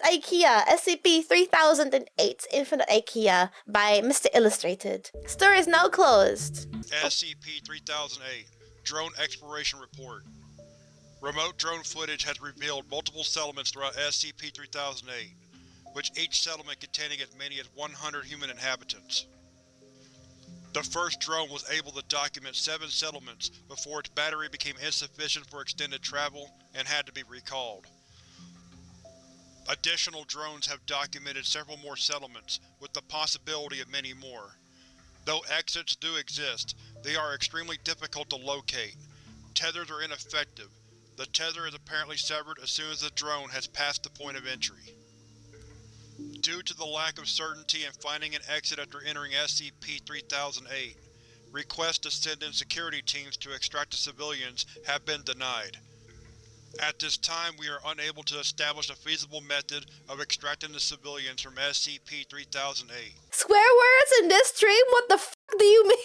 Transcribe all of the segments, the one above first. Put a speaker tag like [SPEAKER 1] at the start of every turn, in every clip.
[SPEAKER 1] IKEA, SCP-3008, Infinite IKEA, by Mr. Illustrated. Store is now closed.
[SPEAKER 2] SCP-3008 Drone Exploration Report. Remote drone footage has revealed multiple settlements throughout SCP-3008, with each settlement containing as many as 100 human inhabitants. The first drone was able to document 7 settlements before its battery became insufficient for extended travel and had to be recalled. Additional drones have documented several more settlements, with the possibility of many more. Though exits do exist, they are extremely difficult to locate. Tethers are ineffective. The tether is apparently severed as soon as the drone has passed the point of entry. Due to the lack of certainty in finding an exit after entering SCP-3008, requests to send in security teams to extract the civilians have been denied. At this time, we are unable to establish a feasible method of extracting the civilians from SCP-3008.
[SPEAKER 1] Swear words in this stream? What the f do you mean?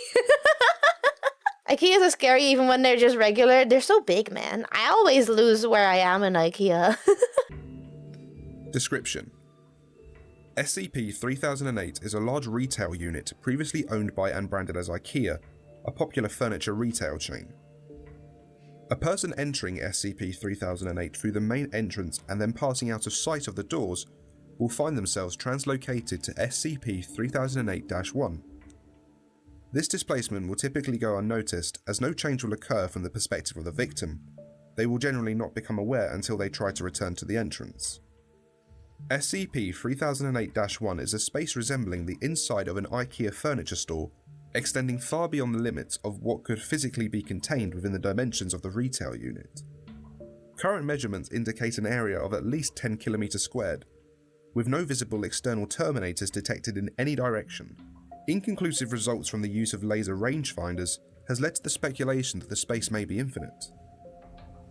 [SPEAKER 1] IKEAs are scary even when they're just regular. They're so big, man. I always lose where I am in IKEA.
[SPEAKER 3] Description: SCP-3008 is a large retail unit previously owned by and branded as IKEA, a popular furniture retail chain. A person entering SCP-3008 through the main entrance and then passing out of sight of the doors will find themselves translocated to SCP-3008-1. This displacement will typically go unnoticed, as no change will occur from the perspective of the victim. They will generally not become aware until they try to return to the entrance. SCP-3008-1 is a space resembling the inside of an IKEA furniture store, extending far beyond the limits of what could physically be contained within the dimensions of the retail unit. Current measurements indicate an area of at least 10 km², with no visible external terminators detected in any direction. Inconclusive results from the use of laser rangefinders has led to the speculation that the space may be infinite.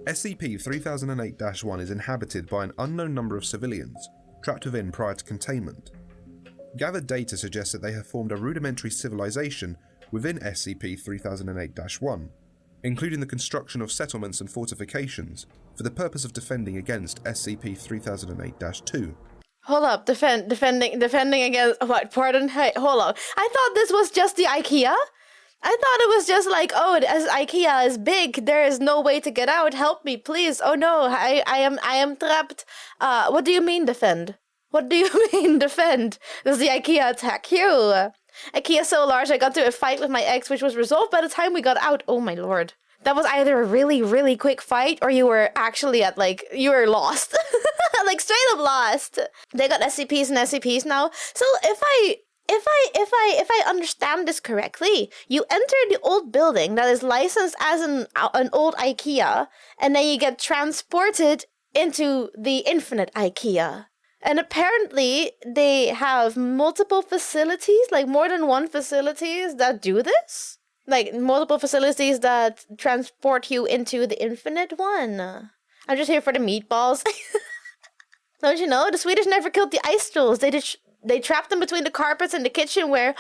[SPEAKER 3] SCP-3008-1 is inhabited by an unknown number of civilians, trapped within prior to containment. Gathered data suggests that they have formed a rudimentary civilization within SCP-3008-1, including the construction of settlements and fortifications for the purpose of defending against SCP-3008-2.
[SPEAKER 1] Hold up, defending against what? Pardon? Hey, hold up. I thought this was just the IKEA? I thought it was just like, oh, as IKEA is big, there is no way to get out. Help me, please. Oh no, I am trapped. What do you mean defend? What do you mean defend? Does the IKEA attack you? IKEA is so large I got to a fight with my ex, which was resolved by the time we got out. Oh my lord. That was either a really, really quick fight, or you were actually at, like, you were lost. Like, straight up lost. They got SCPs and SCPs now. So if I understand this correctly, you enter the old building that is licensed as an old IKEA, and then you get transported into the infinite IKEA. And apparently they have multiple facilities, like more than one facilities that do this. Like, multiple facilities that transport you into the infinite one. I'm just here for the meatballs. Don't you know? The Swedish never killed the ice trolls. They trapped them between the carpets in the kitchen where...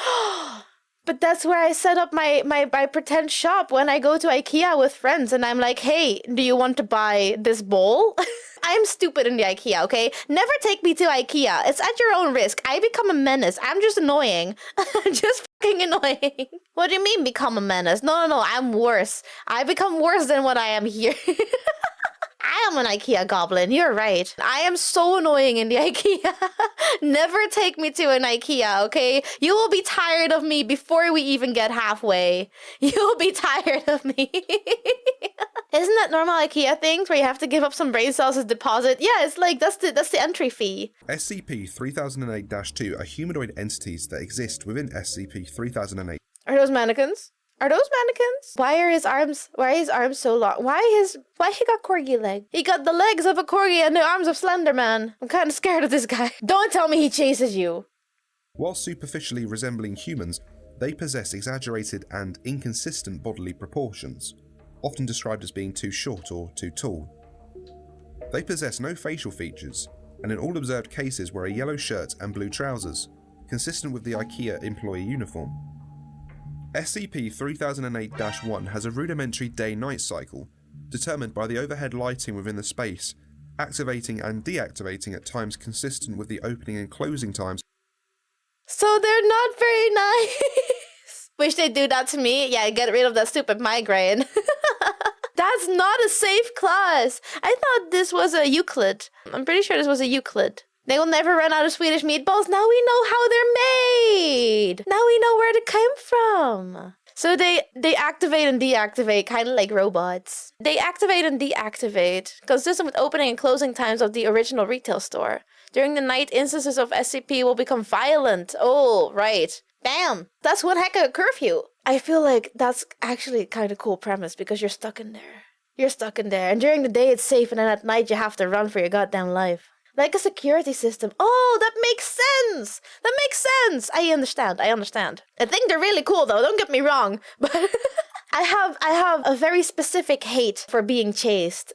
[SPEAKER 1] But that's where I set up my pretend shop when I go to IKEA with friends. And I'm like, hey, do you want to buy this bowl? I'm stupid in the IKEA, okay? Never take me to IKEA. It's at your own risk. I become a menace. I'm just annoying. I'm just fucking annoying. What do you mean become a menace? No, I'm worse. I become worse than what I am here. I am an IKEA goblin, you're right. I am so annoying in the IKEA. Never take me to an IKEA, okay? You will be tired of me before we even get halfway. You'll be tired of me. Isn't that normal IKEA things where you have to give up some brain cells as deposit? Yeah, it's like, that's the entry fee.
[SPEAKER 3] SCP-3008-2 are humanoid entities that exist within SCP-3008.
[SPEAKER 1] Are those mannequins? Are those mannequins? Why are his arms so long? Why he got corgi leg? He got the legs of a corgi and the arms of Slender Man. I'm kind of scared of this guy. Don't tell me he chases you.
[SPEAKER 3] While superficially resembling humans, they possess exaggerated and inconsistent bodily proportions, often described as being too short or too tall. They possess no facial features, and in all observed cases wear a yellow shirt and blue trousers, consistent with the IKEA employee uniform. SCP-3008-1 has a rudimentary day-night cycle, determined by the overhead lighting within the space activating and deactivating at times consistent with the opening and closing times.
[SPEAKER 1] So they're not very nice. Wish they'd do that to me. Yeah, get rid of that stupid migraine. That's not a safe class. I thought this was a Euclid. I'm pretty sure this was a Euclid. They will never run out of Swedish meatballs. Now we know how they're made. Now we know where they came from. So they activate and deactivate, kind of like robots. They activate and deactivate, consistent with opening and closing times of the original retail store. During the night, instances of SCP will become violent. Oh, right. Damn, that's one heck of a curfew. I feel like that's actually kind of cool premise because you're stuck in there. You're stuck in there. And during the day, it's safe. And then at night, you have to run for your goddamn life. Like a security system. Oh, that makes sense. That makes sense. I understand. I think they're really cool, though. Don't get me wrong. But I have a very specific hate for being chased.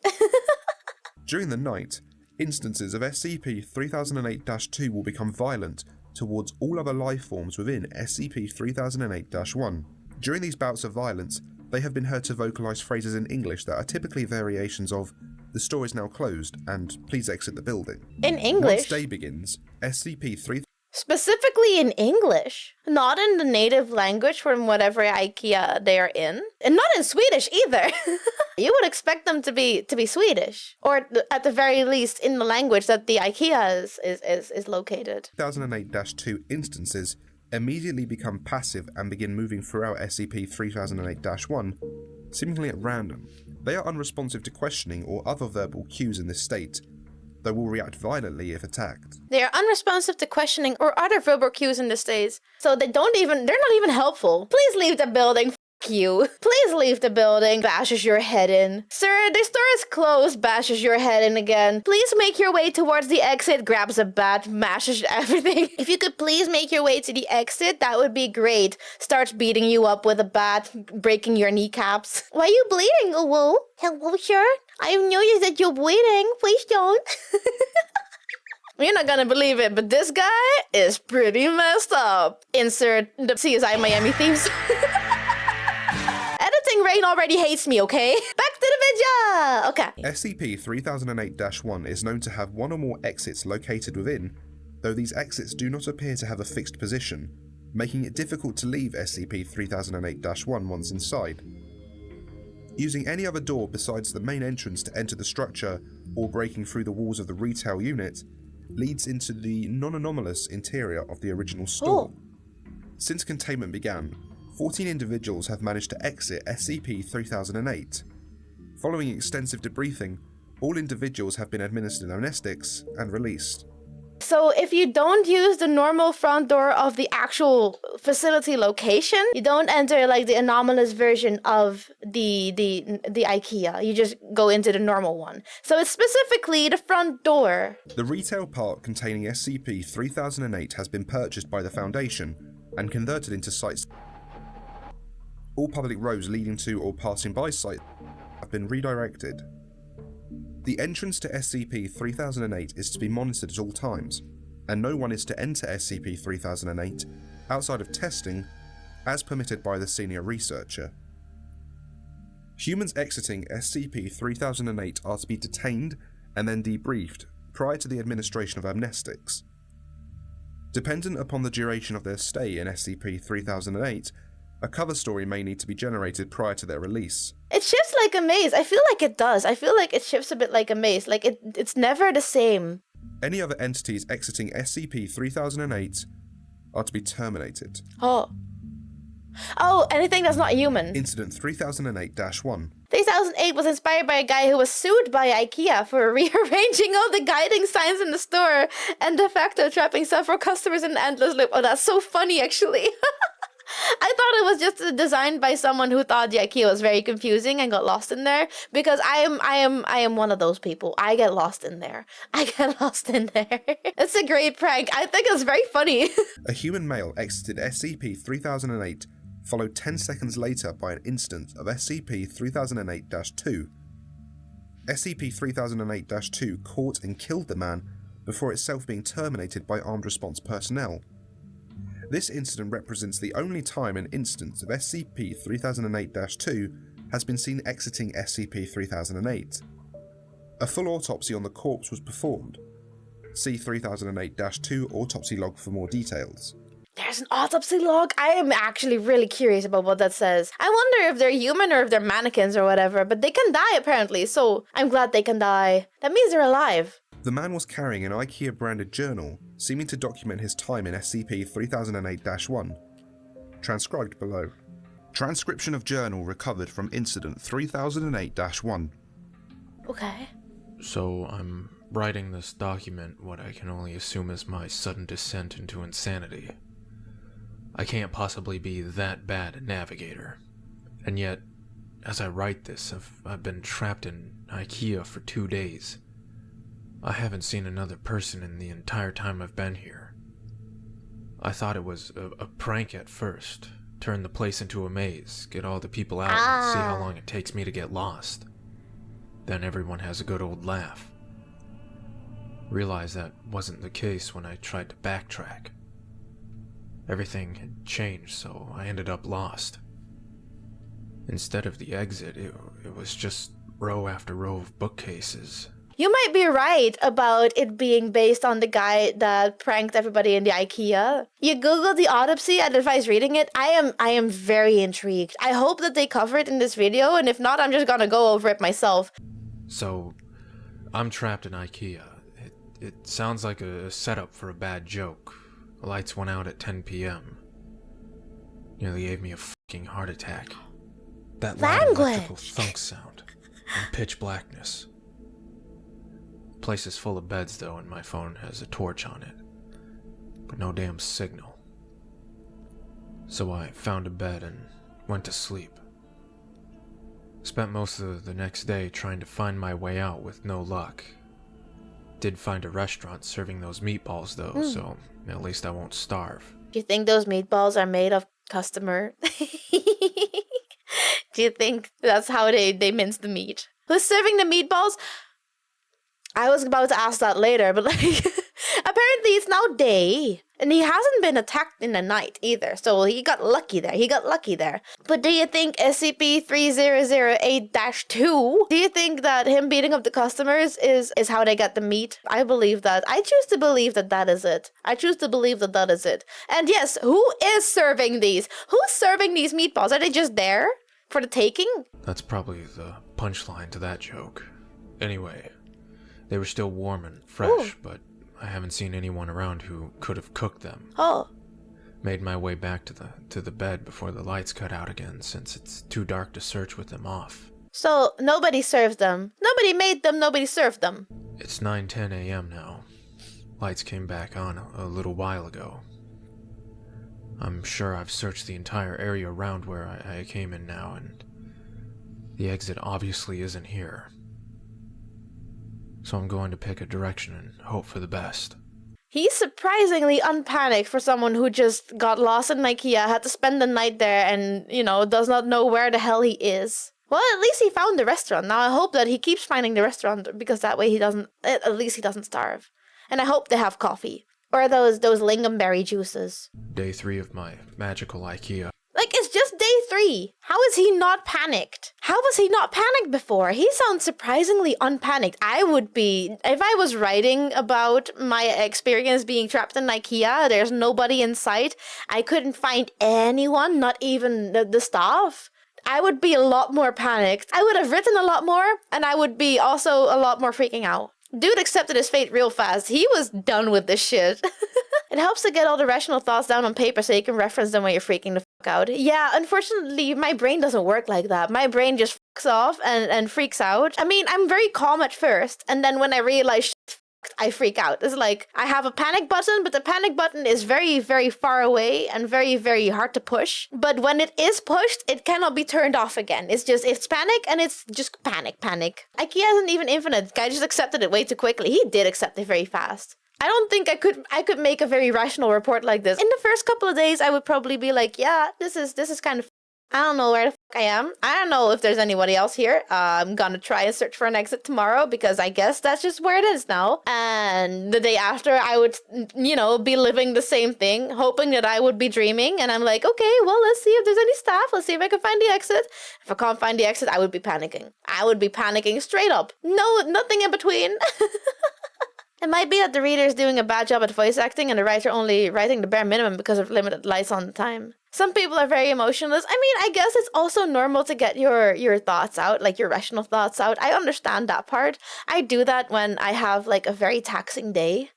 [SPEAKER 3] During the night, instances of SCP-3008-2 will become violent towards all other life forms within SCP-3008-1. During these bouts of violence, they have been heard to vocalize phrases in English that are typically variations of "the store is now closed" and "please exit the building."
[SPEAKER 1] In English?
[SPEAKER 3] Once day begins, SCP-3008
[SPEAKER 1] Specifically in English, not in the native language from whatever IKEA they are in, and not in Swedish either. You would expect them to be Swedish, or at the very least in the language that the IKEA is located.
[SPEAKER 3] 3008-2 instances immediately become passive and begin moving throughout SCP-3008-1, seemingly at random. They are unresponsive to questioning or other verbal cues in this state, though will react violently if attacked.
[SPEAKER 1] They are unresponsive to questioning or other verbal cues in this stage, so they're not even helpful. Please leave the building. F you. Please leave the building. Bashes your head in. Sir, the store is closed. Bashes your head in again. Please make your way towards the exit. Grabs a bat. Mashes everything. If you could please make your way to the exit, that would be great. Starts beating you up with a bat, breaking your kneecaps. Why are you bleeding, Uwu? Hello, sir? I've noticed that you're bleeding. Please don't. You're not gonna believe it, but this guy is pretty messed up. Insert the CSI Miami themes. Editing Rain already hates me, okay? Back to the video! Okay.
[SPEAKER 3] SCP-3008-1 is known to have one or more exits located within, though these exits do not appear to have a fixed position, making it difficult to leave SCP-3008-1 once inside. Using any other door besides the main entrance to enter the structure or breaking through the walls of the retail unit leads into the non-anomalous interior of the original store. Since containment began, 14 individuals have managed to exit SCP-3008. Following extensive debriefing, all individuals have been administered amnestics and released.
[SPEAKER 1] So if you don't use the normal front door of the actual facility location, you don't enter like the anomalous version of the IKEA. You just go into the normal one. So it's specifically the front door.
[SPEAKER 3] The retail park containing SCP-3008 has been purchased by the Foundation and converted into sites. All public roads leading to or passing by sites have been redirected. The entrance to SCP-3008 is to be monitored at all times, and no one is to enter SCP-3008 outside of testing as permitted by the senior researcher. Humans exiting SCP-3008 are to be detained and then debriefed prior to the administration of amnestics. Dependent upon the duration of their stay in SCP-3008, a cover story may need to be generated prior to their release.
[SPEAKER 1] It shifts like a maze. I feel like it does. I feel like it shifts a bit like a maze. Like it's never the same.
[SPEAKER 3] Any other entities exiting SCP-3008 are to be terminated.
[SPEAKER 1] Oh, anything that's not human.
[SPEAKER 3] Incident 3008-1.
[SPEAKER 1] 3008 was inspired by a guy who was sued by IKEA for rearranging all the guiding signs in the store and de facto trapping several customers in an endless loop. Oh, that's so funny, actually. I thought it was just designed by someone who thought the IKEA was very confusing and got lost in there, because I am one of those people. I get lost in there. It's a great prank. I think it's very funny.
[SPEAKER 3] A human male exited SCP-3008, followed 10 seconds later by an instance of SCP-3008-2. SCP-3008-2 caught and killed the man before itself being terminated by armed response personnel. This incident represents the only time an instance of SCP-3008-2 has been seen exiting SCP-3008. A full autopsy on the corpse was performed. See 3008-2 autopsy log for more details.
[SPEAKER 1] There's an autopsy log? I am actually really curious about what that says. I wonder if they're human or if they're mannequins or whatever, but they can die apparently, so I'm glad they can die. That means they're alive.
[SPEAKER 3] The man was carrying an IKEA branded journal, seeming to document his time in SCP-3008-1. Transcribed below. Transcription of journal recovered from incident 3008-1.
[SPEAKER 1] Okay.
[SPEAKER 4] So I'm writing this document what I can only assume is my sudden descent into insanity. I can't possibly be that bad a navigator. And yet, as I write this, I've been trapped in IKEA for 2 days. I haven't seen another person in the entire time I've been here. I thought it was a prank at first. Turn the place into a maze, get all the people out and see how long it takes me to get lost. Then everyone has a good old laugh. Realized that wasn't the case when I tried to backtrack. Everything had changed, so I ended up lost. Instead of the exit, it was just row after row of bookcases.
[SPEAKER 1] You might be right about it being based on the guy that pranked everybody in the IKEA. You Google the autopsy, I'd advise reading it. I am very intrigued. I hope that they cover it in this video, and if not, I'm just gonna go over it myself.
[SPEAKER 4] So, I'm trapped in IKEA. It sounds like a setup for a bad joke. The lights went out at 10 p.m. Nearly gave me a fucking heart attack. That loud electrical thunk sound and pitch blackness. The place is full of beds though, and my phone has a torch on it, but no damn signal. So I found a bed and went to sleep. Spent most of the next day trying to find my way out with no luck. Did find a restaurant serving those meatballs though, so at least I won't starve.
[SPEAKER 1] Do you think those meatballs are made of customer? Do you think that's how they mince the meat? Who's serving the meatballs? I was about to ask that later, but like, apparently it's now day. And he hasn't been attacked in the night either, so he got lucky there. But do you think SCP-3008-2, do you think that him beating up the customers is how they get the meat? I believe that. I choose to believe that that is it. And yes, who is serving these? Who's serving these meatballs? Are they just there for the taking?
[SPEAKER 4] That's probably the punchline to that joke. Anyway, they were still warm and fresh, but I haven't seen anyone around who could have cooked them.
[SPEAKER 1] Oh.
[SPEAKER 4] Made my way back to the bed before the lights cut out again, since it's too dark to search with them off.
[SPEAKER 1] So nobody served them. Nobody made them, nobody served them.
[SPEAKER 4] It's 9:10 a.m. now. Lights came back on a little while ago. I'm sure I've searched the entire area around where I came in now, and the exit obviously isn't here. So I'm going to pick a direction and hope for the best.
[SPEAKER 1] He's surprisingly unpanicked for someone who just got lost in IKEA, had to spend the night there, and, does not know where the hell he is. Well, at least he found the restaurant. Now I hope that he keeps finding the restaurant, because that way at least he doesn't starve. And I hope they have coffee. Or those lingonberry juices.
[SPEAKER 4] Day 3 of my magical IKEA.
[SPEAKER 1] Like, it's just day 3. How is he not panicked? How was he not panicked before? He sounds surprisingly unpanicked. I would be, if I was writing about my experience being trapped in IKEA, there's nobody in sight, I couldn't find anyone, not even the staff, I would be a lot more panicked. I would have written a lot more, and I would be also a lot more freaking out. Dude accepted his fate real fast. He was done with this shit. It helps to get all the rational thoughts down on paper so you can reference them when you're freaking the fuck out. Yeah, unfortunately, my brain doesn't work like that. My brain just fucks off and freaks out. I mean, I'm very calm at first, and then when I realize shit's fucked, I freak out. It's like, I have a panic button, but the panic button is very, very far away and very, very hard to push. But when it is pushed, it cannot be turned off again. It's panic, and it's just panic. IKEA isn't even infinite. The guy just accepted it way too quickly. He did accept it very fast. I don't think I could make a very rational report like this. In the first couple of days, I would probably be like, yeah, this is kind of I don't know where the fuck I am. I don't know if there's anybody else here. I'm gonna try and search for an exit tomorrow because I guess that's just where it is now. And the day after, I would, be living the same thing, hoping that I would be dreaming. And I'm like, okay, well, let's see if there's any staff. Let's see if I can find the exit. If I can't find the exit, I would be panicking. I would be panicking straight up. No, nothing in between. It might be that the reader is doing a bad job at voice acting and the writer only writing the bare minimum because of limited lights on time. Some people are very emotionless. I mean, I guess it's also normal to get your thoughts out, like your rational thoughts out. I understand that part. I do that when I have like a very taxing day.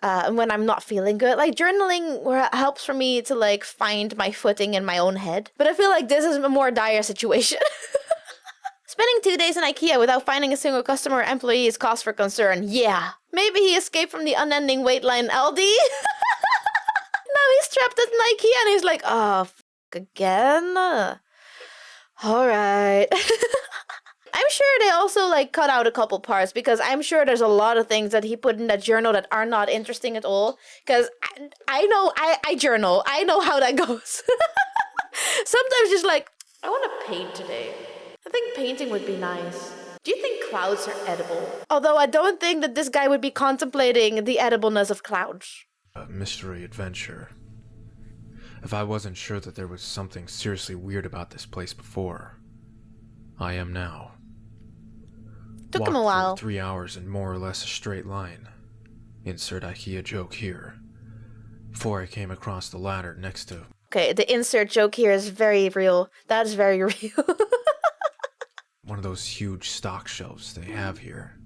[SPEAKER 1] And when I'm not feeling good. Like journaling helps for me to like find my footing in my own head. But I feel like this is a more dire situation. Spending 2 days in IKEA without finding a single customer or employee is cause for concern. Yeah. Maybe he escaped from the unending wait line LD. Now he's trapped at an IKEA and he's like, oh, again? Alright. I'm sure they also like cut out a couple parts because I'm sure there's a lot of things that he put in that journal that are not interesting at all. Because I know, I journal. I know how that goes. Sometimes just like, I want to paint today. I think painting would be nice. Do you think clouds are edible? Although I don't think that this guy would be contemplating the edibleness of clouds.
[SPEAKER 4] A mystery adventure. If I wasn't sure that there was something seriously weird about this place before, I am now.
[SPEAKER 1] Took him a while.
[SPEAKER 4] 3 hours in more or less a straight line. Insert IKEA joke here. Before I came across the ladder next to...
[SPEAKER 1] Okay, the insert joke here is very real. That is very real.
[SPEAKER 4] one of those huge stock shelves they have here.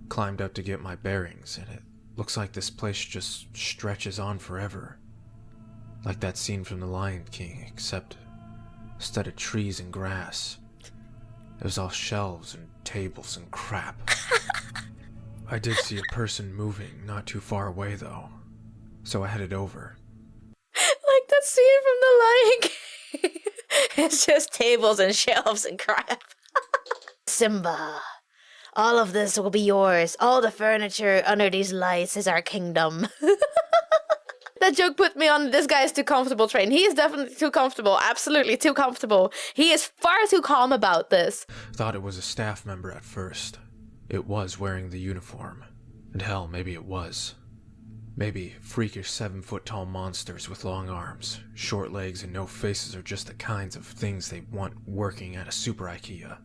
[SPEAKER 4] Climbed up to get my bearings, and it looks like this place just stretches on forever. Like that scene from The Lion King, except instead of trees and grass, it was all shelves and tables and crap. I did see a person moving not too far away, though, so I headed over.
[SPEAKER 1] Like that scene from The Lion King. It's just tables and shelves and crap. Simba, all of this will be yours. All the furniture under these lights is our kingdom. That joke put me on this guy is too comfortable train. He is definitely too comfortable. Absolutely too comfortable. He is far too calm about this.
[SPEAKER 4] Thought it was a staff member at first. It was wearing the uniform. And hell, maybe it was. Maybe freakish 7-foot-tall monsters with long arms, short legs, and no faces are just the kinds of things they want working at a super IKEA.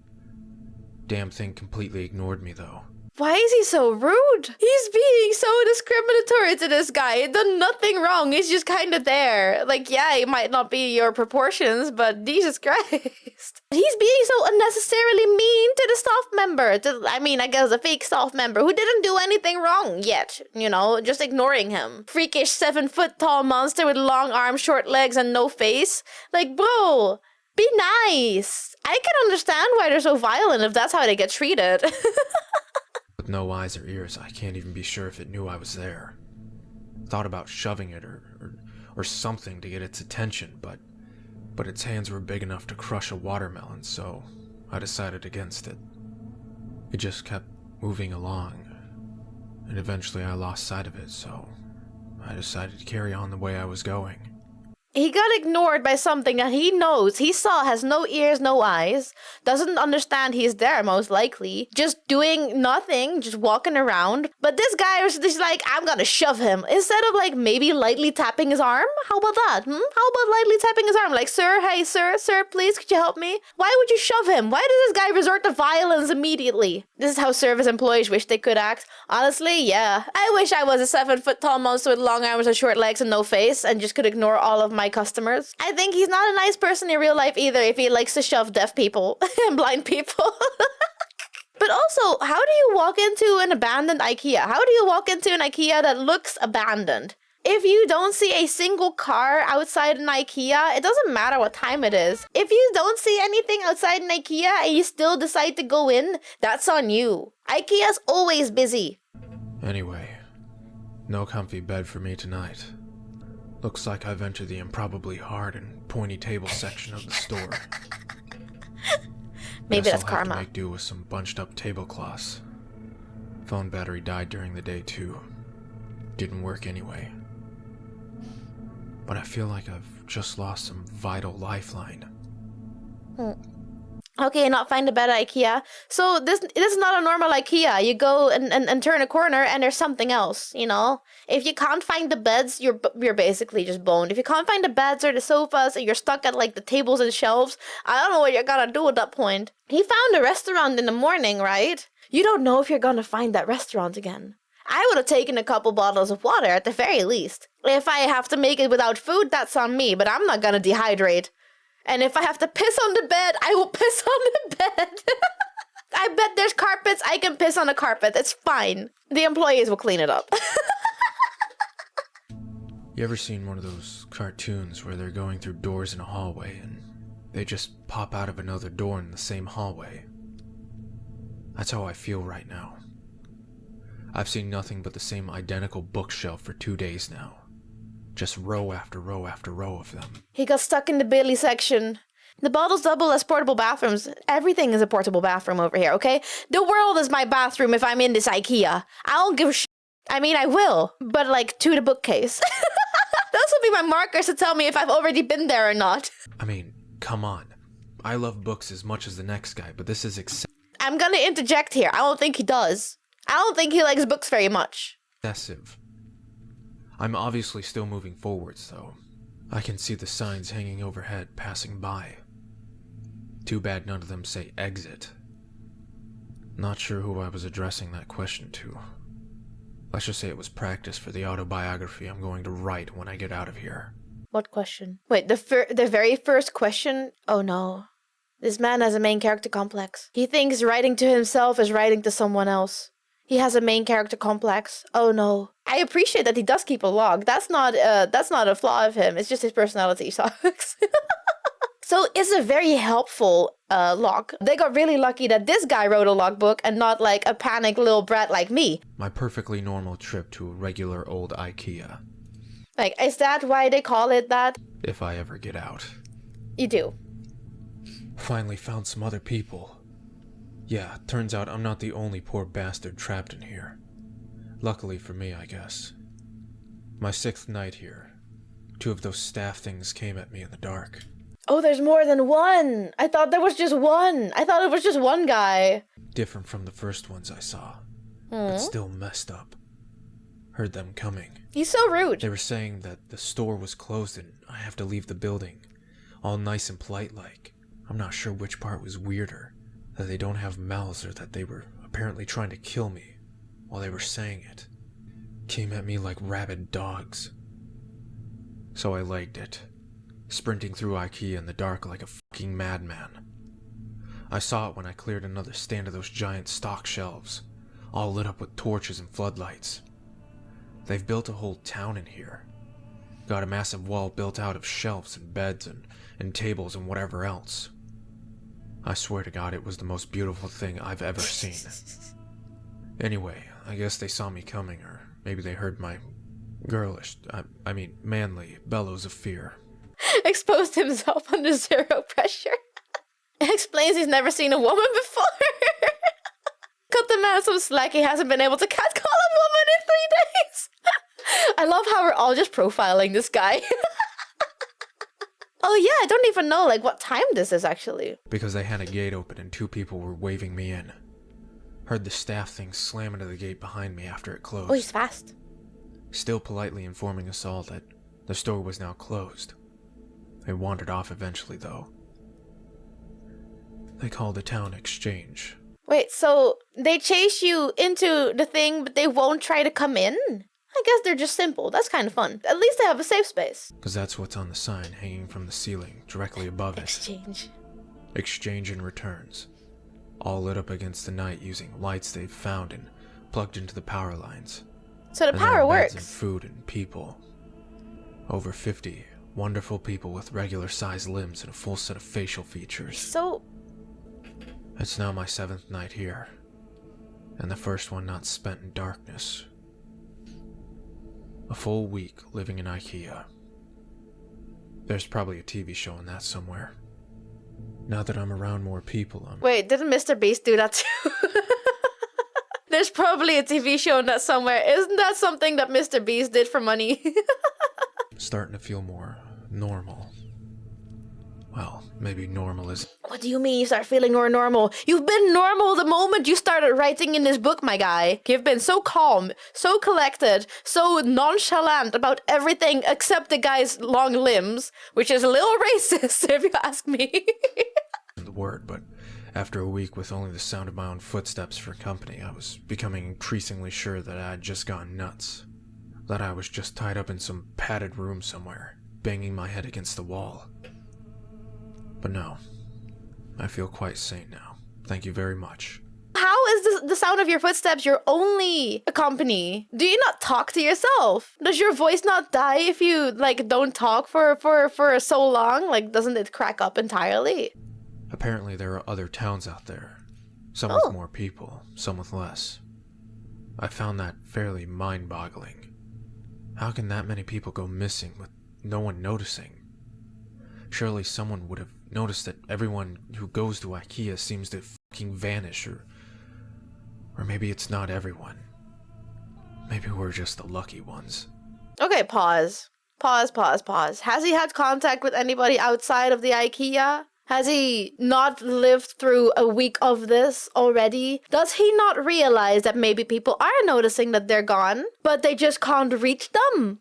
[SPEAKER 4] Damn thing completely ignored me, though.
[SPEAKER 1] Why is he so rude? He's being so discriminatory to this guy. He done nothing wrong. He's just kind of there. Like, yeah, it might not be your proportions, but Jesus Christ. He's being so unnecessarily mean to the staff member. I guess a fake staff member who didn't do anything wrong yet. Just ignoring him. Freakish 7-foot-tall monster with long arms, short legs, and no face. Like, bro, be nice. I can understand why they're so violent if that's how they get treated.
[SPEAKER 4] With no eyes or ears, I can't even be sure if it knew I was there. Thought about shoving it or something to get its attention, but its hands were big enough to crush a watermelon, so I decided against it. It just kept moving along, and eventually I lost sight of it, so I decided to carry on the way I was going.
[SPEAKER 1] He got ignored by something that he knows, he saw, has no ears, no eyes, doesn't understand he's there most likely, just doing nothing, just walking around. But this guy was just like, I'm gonna shove him, instead of like maybe lightly tapping his arm. How about that? How about lightly tapping his arm? Like, sir, hey, sir, please, could you help me? Why would you shove him? Why does this guy resort to violence immediately? This is how service employees wish they could act. Honestly, yeah. I wish I was a 7-foot-tall monster with long arms and short legs and no face and just could ignore all of my customers. I think he's not a nice person in real life either if he likes to shove deaf people and blind people. But also, how do you walk into an abandoned IKEA? How do you walk into an IKEA that looks abandoned? If you don't see a single car outside an IKEA, it doesn't matter what time it is. If you don't see anything outside an IKEA and you still decide to go in, that's on you. IKEA's always busy.
[SPEAKER 4] Anyway, no comfy bed for me tonight. Looks like I've entered the improbably hard and pointy table section of the store.
[SPEAKER 1] Maybe
[SPEAKER 4] Guess
[SPEAKER 1] that's
[SPEAKER 4] I'll
[SPEAKER 1] karma.
[SPEAKER 4] have to make do with some bunched up tablecloths. Phone battery died during the day too. Didn't work anyway. But I feel like I've just lost some vital lifeline.
[SPEAKER 1] Okay, not find a bed at IKEA. So this is not a normal IKEA. You go and turn a corner and there's something else, you know? If you can't find the beds, you're basically just boned. If you can't find the beds or the sofas and you're stuck at like the tables and shelves, I don't know what you're gonna do at that point. He found a restaurant in the morning, right? You don't know if you're gonna find that restaurant again. I would have taken a couple bottles of water at the very least. If I have to make it without food, that's on me, but I'm not gonna dehydrate. And if I have to piss on the bed, I will piss on the bed. I bet there's carpets. I can piss on a carpet. It's fine. The employees will clean it up.
[SPEAKER 4] You ever seen one of those cartoons where they're going through doors in a hallway and they just pop out of another door in the same hallway? That's how I feel right now. I've seen nothing but the same identical bookshelf for 2 days now. Just row after row after row of them.
[SPEAKER 1] He got stuck in the Bailey section. The bottles double as portable bathrooms. Everything is a portable bathroom over here, okay? The world is my bathroom if I'm in this IKEA. I don't give a shit. I mean, I will, but like to the bookcase. Those will be my markers to tell me if I've already been there or not.
[SPEAKER 4] I mean, come on. I love books as much as the next guy, but this is
[SPEAKER 1] I'm gonna interject here. I don't think he does. I don't think he likes books very much.
[SPEAKER 4] excessive. I'm obviously still moving forwards, though. I can see the signs hanging overhead passing by. Too bad none of them say exit. Not sure who I was addressing that question to. Let's just say it was practice for the autobiography I'm going to write when I get out of here.
[SPEAKER 1] What question? Wait, the very first question? Oh no. This man has a main character complex. He thinks writing to himself is writing to someone else. He has a main character complex. Oh no. I appreciate that he does keep a log. That's not a flaw of him. It's just his personality sucks. So it's a very helpful log. They got really lucky that this guy wrote a logbook and not like a panicked little brat like me.
[SPEAKER 4] My perfectly normal trip to a regular old IKEA.
[SPEAKER 1] Like, is that why they call it that?
[SPEAKER 4] If I ever get out.
[SPEAKER 1] You do.
[SPEAKER 4] Finally found some other people. Yeah, turns out I'm not the only poor bastard trapped in here. Luckily for me, I guess. My 6th night here. 2 of those staff things came at me in the dark.
[SPEAKER 1] Oh, there's more than one. I thought there was just one. I thought it was just one guy.
[SPEAKER 4] Different from the first ones I saw. But still messed up. Heard them coming.
[SPEAKER 1] He's so rude.
[SPEAKER 4] They were saying that the store was closed and I have to leave the building. All nice and polite like. I'm not sure which part was weirder. That they don't have mouths or that they were apparently trying to kill me while they were saying it. Came at me like rabid dogs. So I legged it, sprinting through IKEA in the dark like a fucking madman. I saw it when I cleared another stand of those giant stock shelves, all lit up with torches and floodlights. They've built a whole town in here. Got a massive wall built out of shelves and beds and tables and whatever else. I swear to God, it was the most beautiful thing I've ever seen. Anyway, I guess they saw me coming, or maybe they heard my girlish, manly bellows of fear.
[SPEAKER 1] Exposed himself under zero pressure. Explains he's never seen a woman before. Cut the man some slack. He hasn't been able to catcall a woman in 3 days. I love how we're all just profiling this guy. Oh yeah, I don't even know like what time this is actually.
[SPEAKER 4] Because they had a gate open and 2 people were waving me in. Heard the staff thing slam into the gate behind me after it closed.
[SPEAKER 1] Oh, he's fast.
[SPEAKER 4] Still politely informing us all that the store was now closed. They wandered off eventually though. They called the town Exchange.
[SPEAKER 1] Wait, so they chase you into the thing, but they won't try to come in? I guess they're just simple. That's kind of fun. At least they have a safe space.
[SPEAKER 4] Because that's what's on the sign hanging from the ceiling, directly above it.
[SPEAKER 1] Exchange.
[SPEAKER 4] Exchange and returns. All lit up against the night using lights they've found and plugged into the power lines.
[SPEAKER 1] So the
[SPEAKER 4] And there
[SPEAKER 1] power
[SPEAKER 4] are beds
[SPEAKER 1] works.
[SPEAKER 4] and food and people. Over 50 wonderful people with regular sized limbs and a full set of facial features.
[SPEAKER 1] So,
[SPEAKER 4] It's now my 7th night here. And the first one not spent in darkness. A full week living in IKEA. There's probably a TV show on that somewhere. Now that I'm around more people, I'm
[SPEAKER 1] wait, didn't Mr. Beast do that too? There's probably a TV show on that somewhere. Isn't that something that Mr. Beast did for money?
[SPEAKER 4] starting to feel more normal. well, maybe normal is...
[SPEAKER 1] What do you mean you start feeling more normal? You've been normal the moment you started writing in this book, my guy. You've been so calm, so collected, so nonchalant about everything except the guy's long limbs, which is a little racist, if you ask me.
[SPEAKER 4] the word, but after a week with only the sound of my own footsteps for company, I was becoming increasingly sure that I had just gone nuts. That I was just tied up in some padded room somewhere, banging my head against the wall. But no, I feel quite sane now. Thank you very much.
[SPEAKER 1] How is this, the sound of your footsteps your only company? Do you not talk to yourself? Does your voice not die if you, like, don't talk for so long? Like, doesn't it crack up entirely?
[SPEAKER 4] Apparently there are other towns out there. Some
[SPEAKER 1] Oh.
[SPEAKER 4] with more people, some with less. I found that fairly mind-boggling. How can that many people go missing with no one noticing? Surely someone would have noticed that everyone who goes to IKEA seems to fucking vanish, or maybe it's not everyone. Maybe we're just the lucky ones.
[SPEAKER 1] Okay, pause. Pause. Has he had contact with anybody outside of the IKEA? Has he not lived through a week of this already? Does he not realize that maybe people are noticing that they're gone, but they just can't reach them?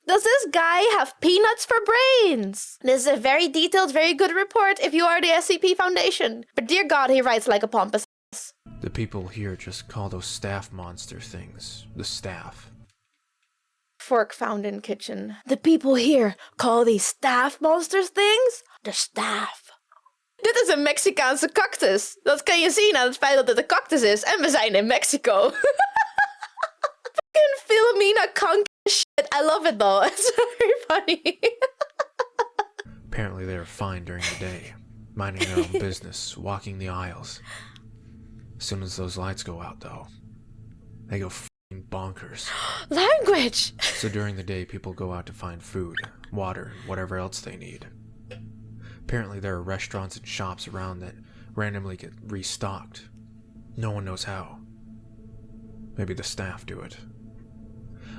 [SPEAKER 1] Does this guy have peanuts for brains? This is a very detailed, very good report if you are the SCP Foundation. But dear God, he writes like a pompous ass.
[SPEAKER 4] The people here just call those staff monster things the staff.
[SPEAKER 1] Fork found in kitchen. The people here call these staff monsters things the staff. Dit is een Mexicaanse cactus. Dat kan je zien aan het feit dat het een cactus is. En we zijn in Mexico. Fucking Philomena conk shit. I love it though. It's very funny.
[SPEAKER 4] Apparently they are fine during the day, minding their own business, walking the aisles. As soon as those lights go out, though, they go f***ing bonkers.
[SPEAKER 1] Language!
[SPEAKER 4] So during the day, people go out to find food, water, and whatever else they need. Apparently there are restaurants and shops around that randomly get restocked. No one knows how. Maybe the staff do it.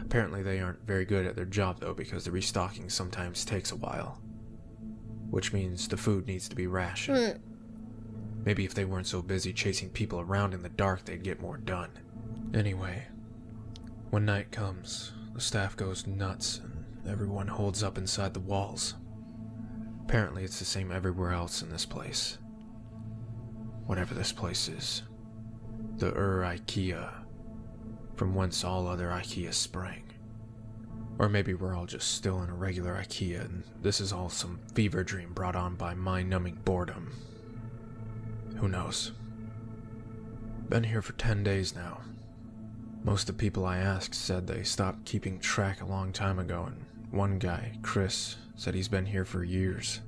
[SPEAKER 4] Apparently they aren't very good at their job, though, because the restocking sometimes takes a while. Which means the food needs to be rationed. Maybe if they weren't so busy chasing people around in the dark, they'd get more done. Anyway, when night comes, the staff goes nuts and everyone holds up inside the walls. Apparently it's the same everywhere else in this place. Whatever this place is. The IKEA, from whence all other IKEA sprang. Or maybe we're all just still in a regular IKEA and this is all some fever dream brought on by mind-numbing boredom. Who knows? Been here for 10 days now. Most of the people I asked said they stopped keeping track a long time ago, and one guy, Chris, said he's been here for years.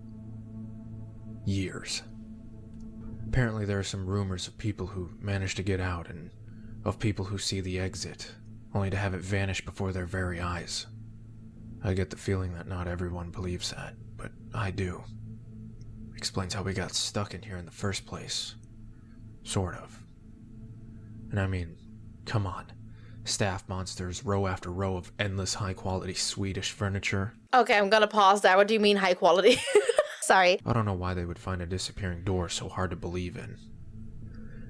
[SPEAKER 4] Years. Apparently there are some rumors of people who manage to get out and of people who see the exit, only to have it vanish before their very eyes. I get the feeling that not everyone believes that, but I do. Explains how we got stuck in here in the first place. Sort of. And I mean, come on. Staff monsters, row after row of endless high-quality Swedish furniture.
[SPEAKER 1] Okay, I'm gonna pause there. What do you mean high quality? Sorry.
[SPEAKER 4] I don't know why they would find a disappearing door so hard to believe in.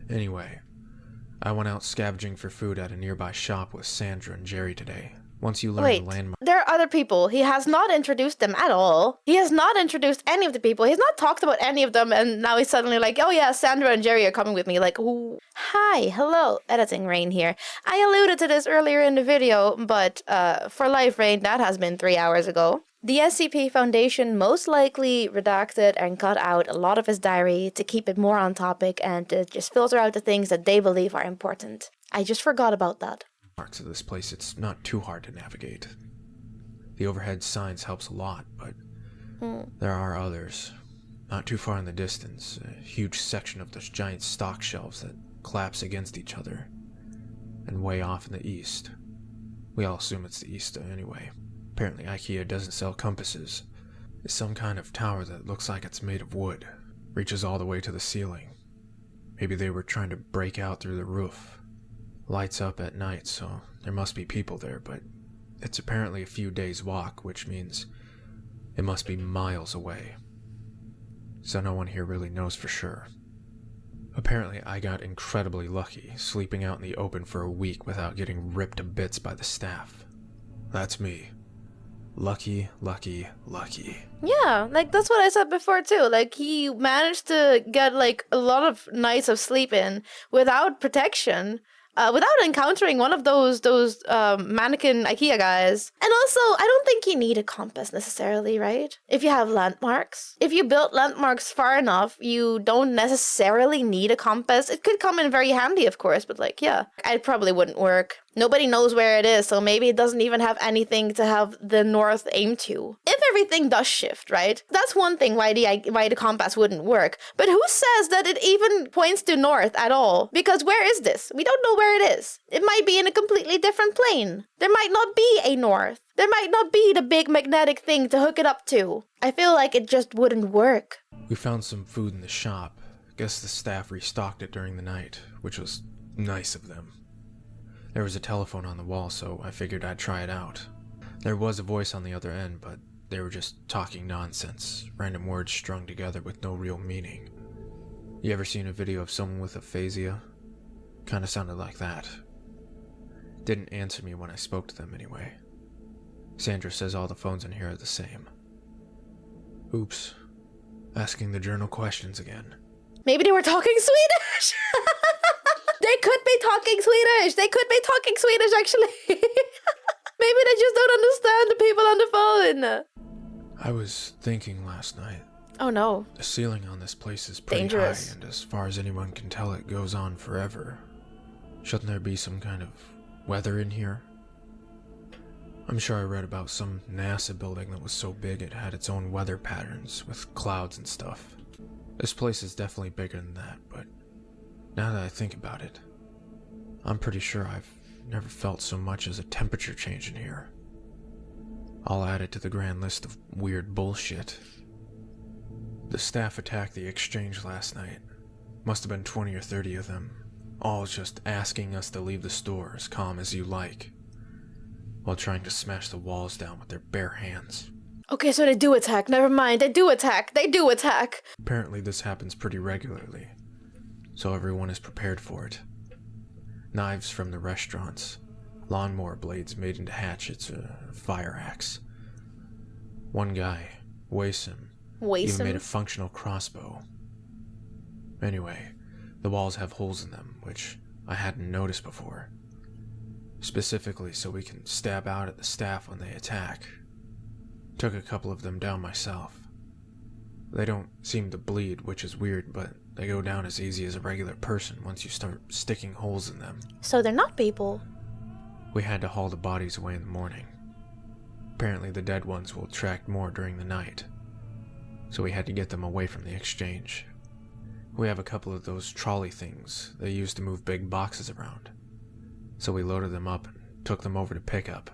[SPEAKER 4] Anyway, I went out scavenging for food at a nearby shop with Sandra and Jerry today. Once you learn the landmark...
[SPEAKER 1] There are other people. He has not introduced them at all. He has not introduced any of the people. He's not talked about any of them, and now he's suddenly like, oh yeah, Sandra and Jerry are coming with me. Like, ooh. Hi, hello, editing Rain here. I alluded to this earlier in the video, but for life, Rain, that has been 3 hours ago. The SCP Foundation most likely redacted and cut out a lot of his diary to keep it more on topic and to just filter out the things that they believe are important. I just forgot about that.
[SPEAKER 4] Parts of this place, it's not too hard to navigate. The overhead signs helps a lot, but there are others. Not too far in the distance, a huge section of those giant stock shelves that collapse against each other. And way off in the east. We all assume it's the east anyway. Apparently IKEA doesn't sell compasses. It's some kind of tower that looks like it's made of wood. Reaches all the way to the ceiling. Maybe they were trying to break out through the roof. Lights up at night, so there must be people there, but it's apparently a few days' walk, which means It must be miles away. So no one here really knows for sure. Apparently, I got incredibly lucky, sleeping out in the open for a week without getting ripped to bits by the staff. That's me. Lucky, lucky, lucky.
[SPEAKER 1] Yeah, like that's what I said before too. Like he managed to get like a lot of nights of sleep in without protection, without encountering one of those mannequin IKEA guys. And also, I don't think you need a compass necessarily, right? If you have landmarks. If you build landmarks far enough, you don't necessarily need a compass. It could come in very handy, of course, but like, yeah, it probably wouldn't work. Nobody knows where it is, so maybe it doesn't even have anything to have the north aim to. If everything does shift, right? That's one thing why the compass wouldn't work. But who says that it even points to north at all? Because where is this? We don't know where it is. It might be in a completely different plane. There might not be a north. There might not be the big magnetic thing to hook it up to. I feel like it just wouldn't work.
[SPEAKER 4] We found some food in the shop. Guess the staff restocked it during the night, which was nice of them. There was a telephone on the wall, so I figured I'd try it out. There was a voice on the other end, but they were just talking nonsense, random words strung together with no real meaning. You ever seen a video of someone with aphasia? Kinda sounded like that. Didn't answer me when I spoke to them anyway. Sandra says all the phones in here are the same. Oops. Asking the journal questions again.
[SPEAKER 1] Maybe they were talking Swedish! They could be talking Swedish! They could be talking Swedish, actually! Maybe they just don't understand the people on the phone!
[SPEAKER 4] I was thinking last night.
[SPEAKER 1] Oh no.
[SPEAKER 4] The ceiling on this place is pretty
[SPEAKER 1] Dangerous.
[SPEAKER 4] high, and as far as anyone can tell, it goes on forever. Shouldn't there be some kind of weather in here? I'm sure I read about some NASA building that was so big it had its own weather patterns, with clouds and stuff. This place is definitely bigger than that, but now that I think about it, I'm pretty sure I've never felt so much as a temperature change in here. I'll add it to the grand list of weird bullshit. The staff attacked the exchange last night. Must have been 20 or 30 of them, all just asking us to leave the store as calm as you like, while trying to smash the walls down with their bare hands.
[SPEAKER 1] Okay, so they do attack. Never mind. They do attack. They do attack.
[SPEAKER 4] Apparently this happens pretty regularly, so everyone is prepared for it. Knives from the restaurants, lawnmower blades made into hatchets, a fire axe. One guy, Wasim, even made a functional crossbow. Anyway, the walls have holes in them, which I hadn't noticed before. Specifically so we can stab out at the staff when they attack. Took a couple of them down myself. They don't seem to bleed, which is weird, but they go down as easy as a regular person once you start sticking holes in them.
[SPEAKER 1] So they're not people.
[SPEAKER 4] We had to haul the bodies away in the morning. Apparently the dead ones will attract more during the night, so we had to get them away from the exchange. We have a couple of those trolley things they use to move big boxes around, so we loaded them up and took them over to pickup.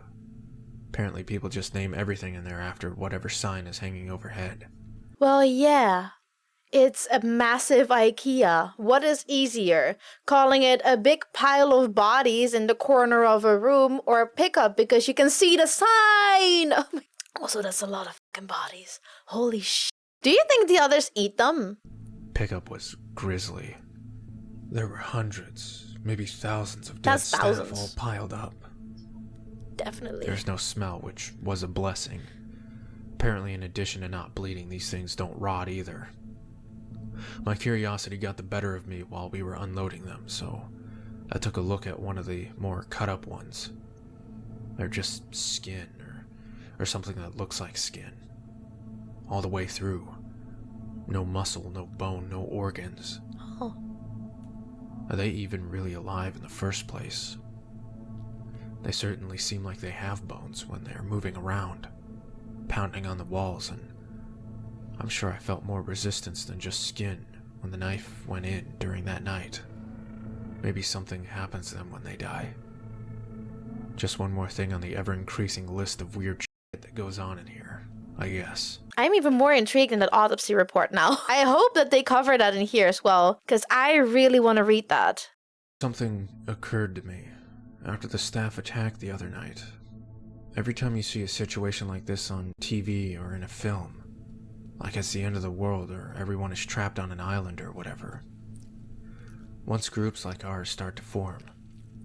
[SPEAKER 4] Apparently people just name everything in there after whatever sign is hanging overhead.
[SPEAKER 1] Well, yeah. It's a massive IKEA. What is easier? Calling it a big pile of bodies in the corner of a room, or pickup because you can see the sign? Oh my. Also, that's a lot of fucking bodies. Holy shit. Do you think the others eat them?
[SPEAKER 4] Pickup was grisly. There were hundreds, maybe thousands of dead staff all piled up.
[SPEAKER 1] Definitely.
[SPEAKER 4] There's no smell, which was a blessing. Apparently, in addition to not bleeding, these things don't rot either. My curiosity got the better of me while we were unloading them, so I took a look at one of the more cut-up ones. They're just skin, or something that looks like skin. All the way through. No muscle, no bone, no organs.
[SPEAKER 1] Oh.
[SPEAKER 4] Are they even really alive in the first place? They certainly seem like they have bones when they're moving around, pounding on the walls, and I'm sure I felt more resistance than just skin when the knife went in during that night. Maybe something happens to them when they die. Just one more thing on the ever-increasing list of weird shit that goes on in here, I guess.
[SPEAKER 1] I'm even more intrigued in that autopsy report now. I hope that they cover that in here as well, because I really want to read that.
[SPEAKER 4] Something occurred to me after the staff attacked the other night. Every time you see a situation like this on TV or in a film, like it's the end of the world or everyone is trapped on an island or whatever, once groups like ours start to form,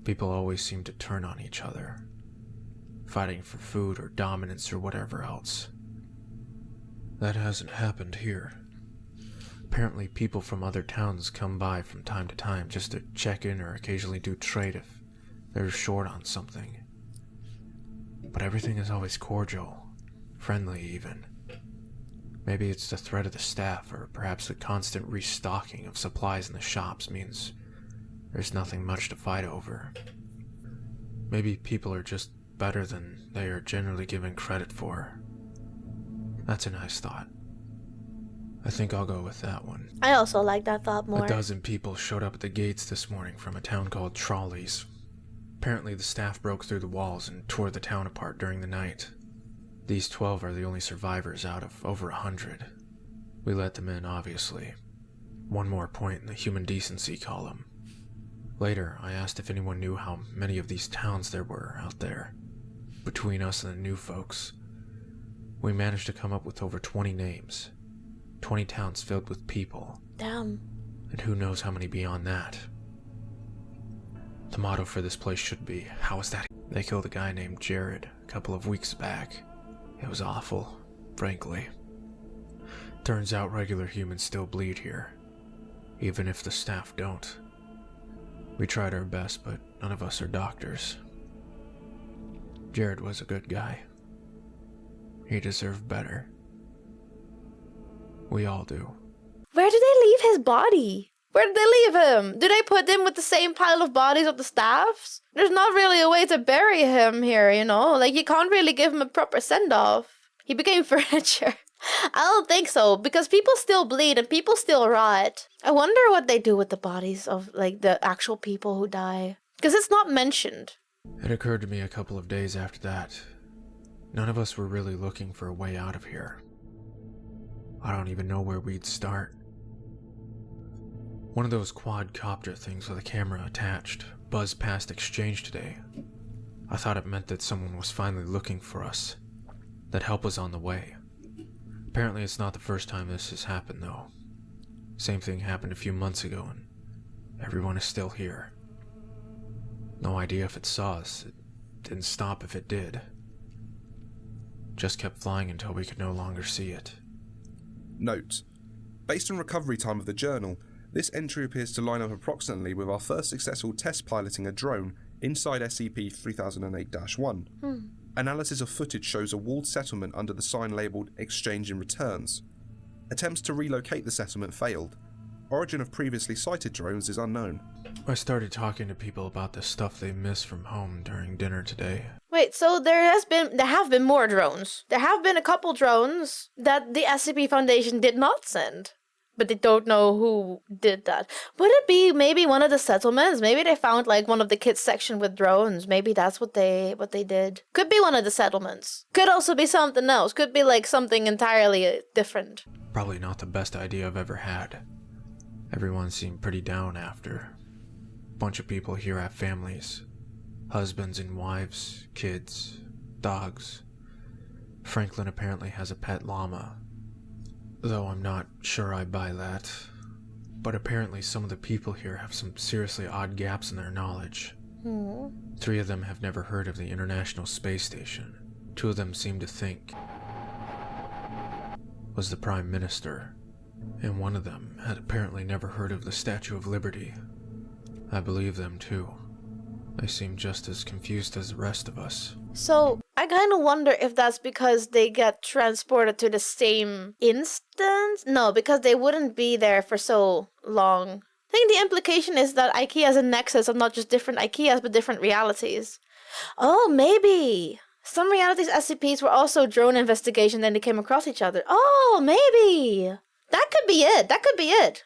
[SPEAKER 4] people always seem to turn on each other, fighting for food or dominance or whatever else. That hasn't happened here. Apparently people from other towns come by from time to time just to check in or occasionally do trade if they're short on something. But everything is always cordial, friendly even. Maybe it's the threat of the staff, or perhaps the constant restocking of supplies in the shops means there's nothing much to fight over. Maybe people are just better than they are generally given credit for. That's a nice thought. I think I'll go with that one.
[SPEAKER 1] I also like that thought more.
[SPEAKER 4] A dozen people showed up at the gates this morning from a town called Trolleys. Apparently the staff broke through the walls and tore the town apart during the night. These 12 are the only survivors out of over 100. We let them in, obviously. One more point in the human decency column. Later, I asked if anyone knew how many of these towns there were out there. Between us and the new folks, we managed to come up with over 20 names. 20 towns filled with people.
[SPEAKER 1] Damn.
[SPEAKER 4] And who knows how many beyond that. The motto for this place should be, how is that? They killed a guy named Jared a couple of weeks back. It was awful, frankly. Turns out regular humans still bleed here, even if the staff don't. We tried our best, but none of us are doctors. Jared was a good guy. He deserved better. We all do.
[SPEAKER 1] Where did they leave his body? Where did they leave him? Do they put him with the same pile of bodies of the staffs? There's not really a way to bury him here, you know? Like, you can't really give him a proper send-off. He became furniture. I don't think so, because people still bleed and people still rot. I wonder what they do with the bodies of, like, the actual people who die. Because it's not mentioned.
[SPEAKER 4] It occurred to me a couple of days after that. None of us were really looking for a way out of here. I don't even know where we'd start. One of those quadcopter things with a camera attached buzzed past exchange today. I thought it meant that someone was finally looking for us, that help was on the way. Apparently it's not the first time this has happened though. Same thing happened a few months ago and everyone is still here. No idea if it saw us. It didn't stop if it did. Just kept flying until we could no longer see it.
[SPEAKER 3] Note: based on recovery time of the journal, this entry appears to line up approximately with our first successful test piloting a drone inside SCP-3008-1. Analysis of footage shows a walled settlement under the sign labelled Exchange in Returns. Attempts to relocate the settlement failed. Origin of previously sighted drones is unknown.
[SPEAKER 4] I started talking to people about the stuff they missed from home during dinner today.
[SPEAKER 1] Wait, so there have been more drones. There have been a couple drones that the SCP Foundation did not send. But they don't know who did that. Would it be maybe one of the settlements? Maybe they found like one of the kids section with drones. Maybe that's what they did. Could be one of the settlements. Could also be something else. Could be like something entirely different.
[SPEAKER 4] Probably not the best idea I've ever had. Everyone seemed pretty down after. Bunch of people here have families. Husbands and wives, kids, dogs. Franklin apparently has a pet llama. Though I'm not sure I buy that. But apparently some of the people here have some seriously odd gaps in their knowledge. 3 of them have never heard of the International Space Station. 2 of them seem to think was the Prime Minister. And one of them had apparently never heard of the Statue of Liberty. I believe them too. They seem just as confused as the rest of us.
[SPEAKER 1] So, I kind of wonder if that's because they get transported to the same instance? No, because they wouldn't be there for so long. I think the implication is that IKEA is a nexus of not just different IKEAs, but different realities. Oh, maybe. Some realities SCPs were also drone investigation, then they came across each other. Oh, maybe. That could be it. That could be it.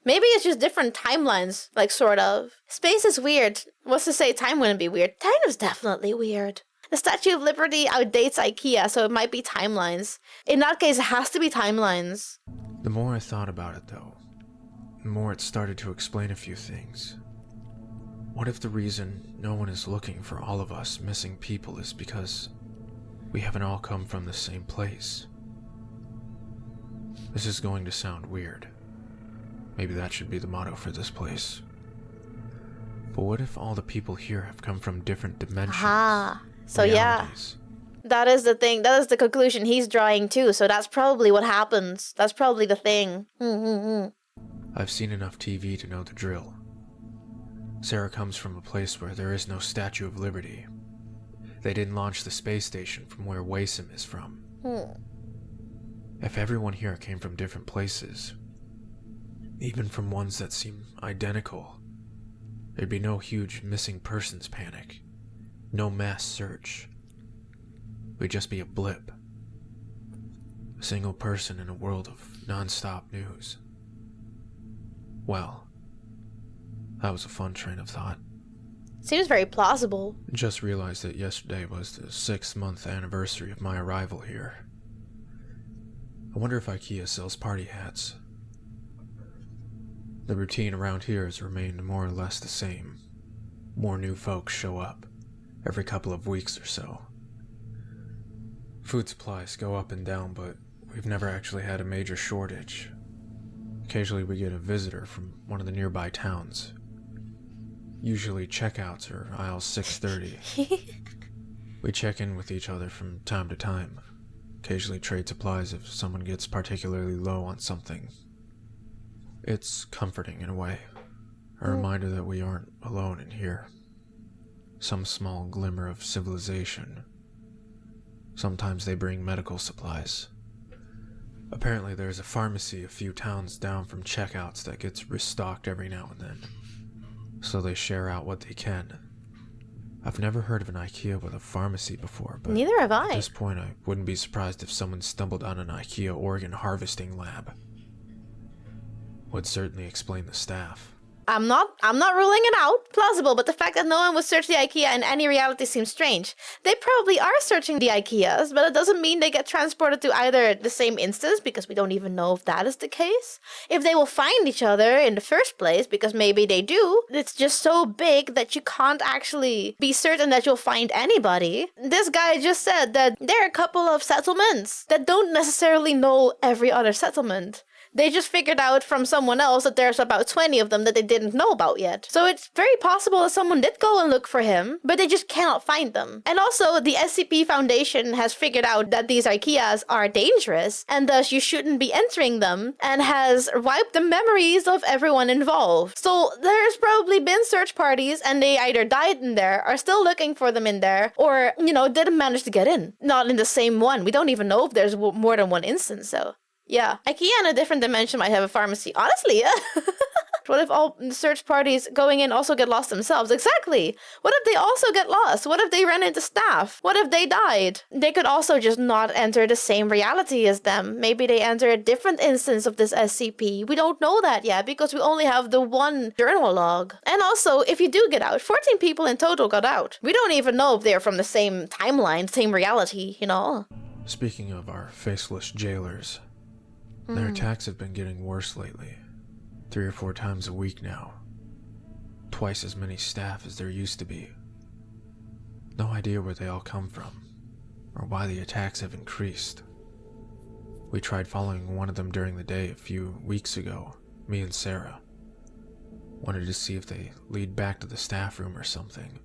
[SPEAKER 1] Maybe it's just different timelines, like, sort of. Space is weird. What's to say time wouldn't be weird? Time is definitely weird. The Statue of Liberty outdates IKEA, so it might be timelines. In that case, it has to be timelines.
[SPEAKER 4] The more I thought about it, though, the more it started to explain a few things. What if the reason no one is looking for all of us missing people is because We haven't all come from the same place. This is going to sound weird. Maybe that should be the motto for this place. But what if all the people here have come from different dimensions?
[SPEAKER 1] Aha. So
[SPEAKER 4] realities?
[SPEAKER 1] that is the thing. That is the conclusion he's drawing too. So that's probably what happens. That's probably the thing.
[SPEAKER 4] I've seen enough TV to know the drill. Sarah comes from a place where there is no Statue of Liberty. They didn't launch the space station from where Wasim is from. If everyone here came from different places, even from ones that seem identical, there'd be no huge missing persons panic, no mass search. We'd just be a blip. A single person in a world of non-stop news. Well, that was a fun train of thought.
[SPEAKER 1] Seems very plausible.
[SPEAKER 4] Just realized that yesterday was the 6-month anniversary of my arrival here. I wonder if IKEA sells party hats. The routine around here has remained more or less the same. More new folks show up every couple of weeks or so. Food supplies go up and down, but we've never actually had a major shortage. Occasionally we get a visitor from one of the nearby towns. Usually checkouts are aisle 630. We check in with each other from time to time. Occasionally trade supplies if someone gets particularly low on something. It's comforting in a way. A reminder that we aren't alone in here. Some small glimmer of civilization. Sometimes they bring medical supplies. Apparently there's a pharmacy a few towns down from checkouts that gets restocked every now and then. So they share out what they can. I've never heard of an IKEA with a pharmacy before, but
[SPEAKER 1] Neither have I.
[SPEAKER 4] at this point I wouldn't be surprised if someone stumbled on an IKEA organ harvesting lab. Would certainly explain the staff.
[SPEAKER 1] I'm not ruling it out. Plausible, but the fact that no one would search the IKEA in any reality seems strange. They probably are searching the IKEAs, but it doesn't mean they get transported to either the same instance, because we don't even know if that is the case. If they will find each other in the first place, because maybe they do, it's just so big that you can't actually be certain that you'll find anybody. This guy just said that there are a couple of settlements that don't necessarily know every other settlement. They just figured out from someone else that there's about 20 of them that they didn't know about yet. So it's very possible that someone did go and look for him, but they just cannot find them. And also, the SCP Foundation has figured out that these IKEAs are dangerous, and thus you shouldn't be entering them, and has wiped the memories of everyone involved. So there's probably been search parties, and they either died in there, are still looking for them in there, or, didn't manage to get in. Not in the same one. We don't even know if there's more than one instance, so... Yeah, IKEA in a different dimension might have a pharmacy. Honestly, yeah. What if all search parties going in also get lost themselves? Exactly. What if they also get lost? What if they ran into staff? What if they died? They could also just not enter the same reality as them. Maybe they enter a different instance of this SCP. We don't know that yet because we only have the one journal log. And also, if you do get out, 14 people in total got out. We don't even know if they're from the same timeline, same reality,
[SPEAKER 4] Speaking of our faceless jailers, their attacks have been getting worse lately. 3 or 4 times a week now. Twice as many staff as there used to be. No idea where they all come from, or why the attacks have increased. We tried following one of them during the day a few weeks ago, me and Sarah. Wanted to see if they lead back to the staff room or something.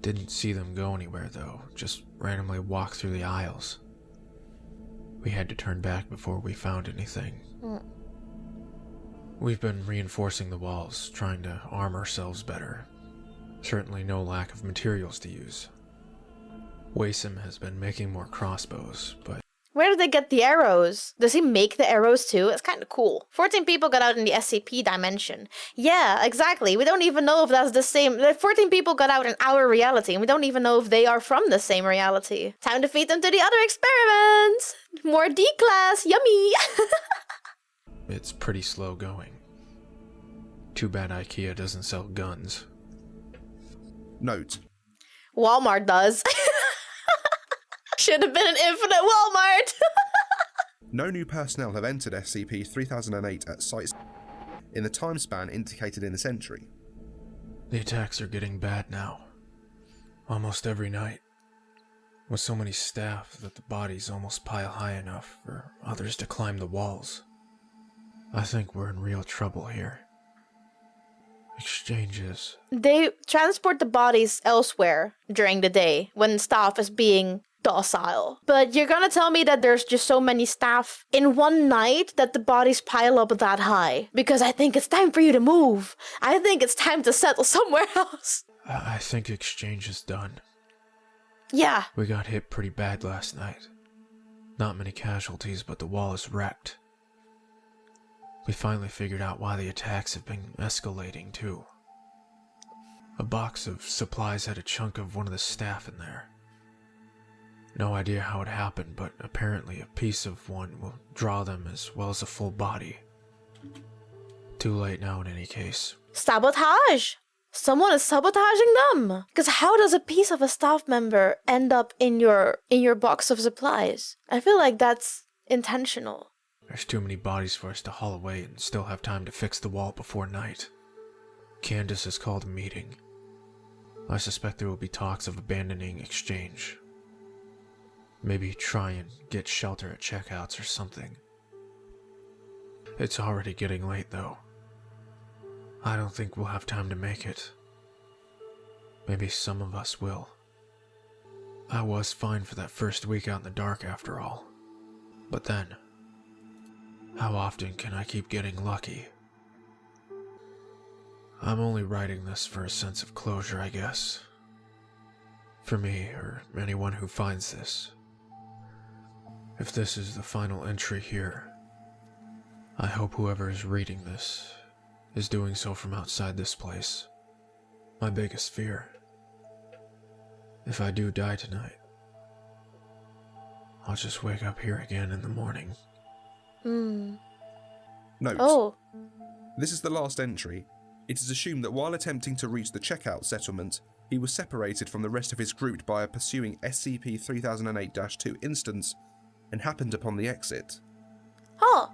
[SPEAKER 4] Didn't see them go anywhere though, just randomly walk through the aisles. We had to turn back before we found anything. We've been reinforcing the walls, trying to arm ourselves better. Certainly no lack of materials to use. Wasim has been making more crossbows, but...
[SPEAKER 1] Where did they get the arrows? Does he make the arrows too? It's kind of cool. 14 people got out in the SCP dimension. Yeah, exactly. We don't even know if that's the same. 14 people got out in our reality, and we don't even know if they are from the same reality. Time to feed them to the other experiments. More D-class. Yummy.
[SPEAKER 4] It's pretty slow going. Too bad IKEA doesn't sell guns.
[SPEAKER 3] Note:
[SPEAKER 1] Walmart does. Should have been an infinite Walmart.
[SPEAKER 3] no new personnel have entered SCP-3008 at sites in the time span indicated in this entry.
[SPEAKER 4] The attacks are getting bad now. Almost every night. with so many staff that the bodies almost pile high enough for others to climb the walls. I think we're in real trouble here. Exchanges.
[SPEAKER 1] They transport the bodies elsewhere during the day when staff is being docile. But you're gonna tell me that there's just so many staff in one night that the bodies pile up that high? Because I think it's time for you to move. I think it's time to settle somewhere else.
[SPEAKER 4] I think exchange is done.
[SPEAKER 1] Yeah.
[SPEAKER 4] We got hit pretty bad last night. Not many casualties, but the wall is wrecked. We finally figured out why the attacks have been escalating, too. A box of supplies had a chunk of one of the staff in there. No idea how it happened, but apparently a piece of one will draw them as well as a full body. Too late now in any case.
[SPEAKER 1] Sabotage! Someone is sabotaging them! Because how does a piece of a staff member end up in your box of supplies? I feel like that's intentional.
[SPEAKER 4] There's too many bodies for us to haul away and still have time to fix the wall before night. Candace has called a meeting. I suspect there will be talks of abandoning exchange. Maybe try and get shelter at checkouts or something. It's already getting late though. I don't think we'll have time to make it. Maybe some of us will. I was fine for that first week out in the dark after all. But then, how often can I keep getting lucky? I'm only writing this for a sense of closure, I guess. For me, or anyone who finds this. If this is the final entry here, I hope whoever is reading this is doing so from outside this place. My biggest fear. If I do die tonight, I'll just wake up here again in the morning.
[SPEAKER 3] Note.
[SPEAKER 1] Oh.
[SPEAKER 3] This is the last entry. It is assumed that while attempting to reach the checkout settlement, he was separated from the rest of his group by a pursuing SCP-3008-2 instance and happened upon the exit.
[SPEAKER 1] Oh.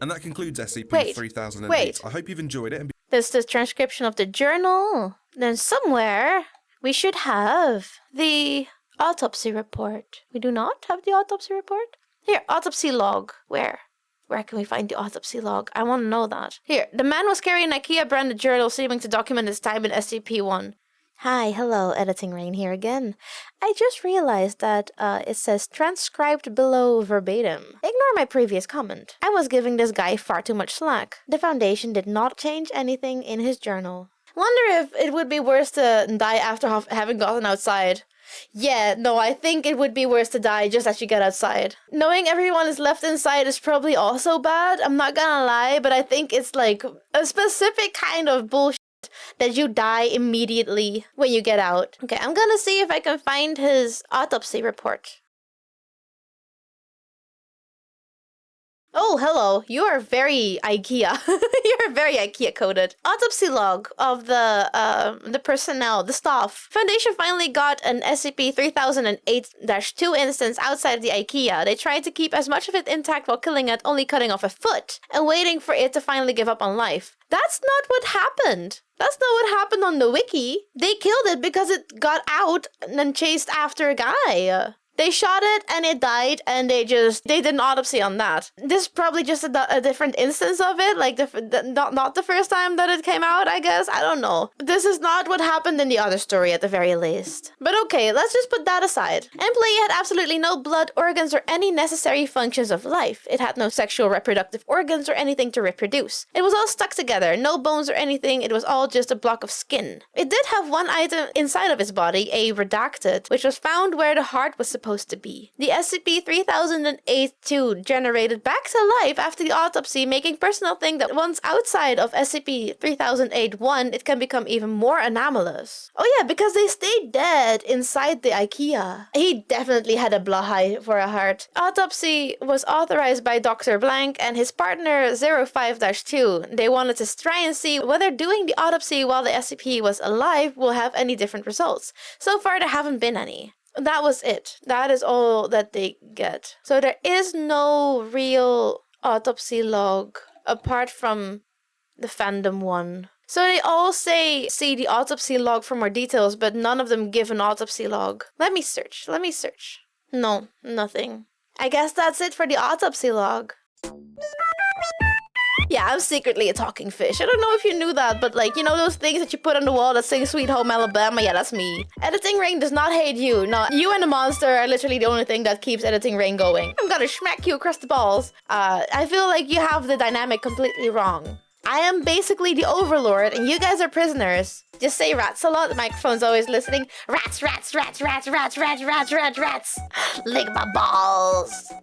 [SPEAKER 3] And that concludes SCP-3008.
[SPEAKER 1] Wait.
[SPEAKER 3] I hope you've enjoyed it.
[SPEAKER 1] There's the transcription of the journal. Then somewhere we should have the autopsy report. We do not have the autopsy report? Here, autopsy log. Where? Where can we find the autopsy log? I want to know that. Here, the man was carrying an IKEA branded journal seeming to document his time in SCP-1. Hi, hello, Editing Rain here again. I just realized that it says transcribed below verbatim. Ignore my previous comment. I was giving this guy far too much slack. The Foundation did not change anything in his journal. Wonder if it would be worse to die after having gotten outside. Yeah, no, I think it would be worse to die just as you get outside. Knowing everyone is left inside is probably also bad, I'm not gonna lie, but I think it's like a specific kind of bullshit that you die immediately when you get out. Okay, I'm gonna see if I can find his autopsy report. Oh, hello. You are very IKEA. You're very IKEA coded. Autopsy log of the personnel, the staff. Foundation finally got an SCP-3008-2 instance outside the IKEA. They tried to keep as much of it intact while killing it, only cutting off a foot, and waiting for it to finally give up on life. That's not what happened. That's not what happened on the wiki. They killed it because it got out and then chased after a guy. They shot it and it died, and they did an autopsy on that. This is probably just a different instance of it, like not the first time that it came out, I guess. I don't know. This is not what happened in the other story at the very least. But okay, let's just put that aside. Employee had absolutely no blood, organs, or any necessary functions of life. It had no sexual reproductive organs or anything to reproduce. It was all stuck together, no bones or anything. It was all just a block of skin. It did have one item inside of its body, a redacted, which was found where the heart was supposed to be. The SCP-3008-2 generated back to life after the autopsy, making personnel think that once outside of SCP-3008-1, it can become even more anomalous. Oh yeah, because they stayed dead inside the IKEA. He definitely had a blahai for a heart. Autopsy was authorized by Dr. Blank and his partner 05-2. They wanted to try and see whether doing the autopsy while the SCP was alive will have any different results. So far, there haven't been any. That was it. That is all that they get. So there is no real autopsy log apart from the fandom one. So they all say, see the autopsy log for more details, but none of them give an autopsy log. Let me search. No, nothing. I guess that's it for the autopsy log. Yeah, I'm secretly a talking fish. I don't know if you knew that, but like, you know those things that you put on the wall that say Sweet Home Alabama? Yeah, that's me. Editing Rain does not hate you. No, you and the monster are literally the only thing that keeps Editing Rain going. I'm gonna smack you across the balls. I feel like you have the dynamic completely wrong. I am basically the overlord and you guys are prisoners. Just say rats a lot, the microphone's always listening. Rats, rats, rats, rats, rats, rats, rats, rats, rats. Lick my balls.